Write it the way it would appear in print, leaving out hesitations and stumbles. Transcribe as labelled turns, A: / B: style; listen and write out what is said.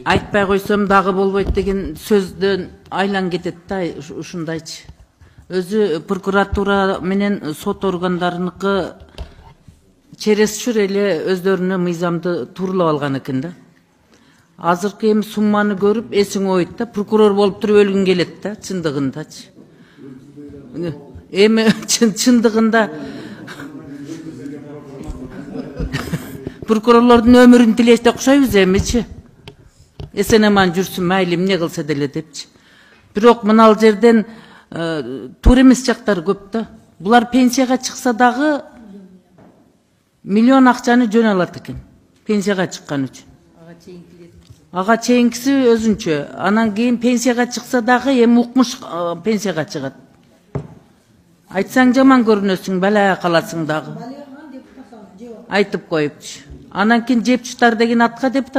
A: Айтпай койсом дагы болбойт деген сөздөн айлан кетет да ушундайчы. Өзү прокуратура менен сот органдарыныкы чересчур эле өздөрүнө мыйзамды туурулап алган экен да. Азыркы эми сумманы көрүп эсиң ойт да, прокурор болуп туруп өлгүң келет да, чындыгындачы. Эми чындыгында прокурорлордун өмүрүн тилеште окшойбуз эмичи. Эсен аман жүрсүн, майли эмне кылса деле депчи. Бирок мынал жерден туура эмес жактары көп да. Булар пенсияга чыкса дагы миллион акчаны жөн алат экен. Пенсияга чыккан үчүн. Ага чейинкиси өзүнчө. Анан кийин пенсияга чыкса дагы эми укмуш пенсияга чыгат. Айтсаң жаман көрүнөсүң, бала каласың дагы. Айтып коюпчу. Анан кийин жеп чутар деген атка депутат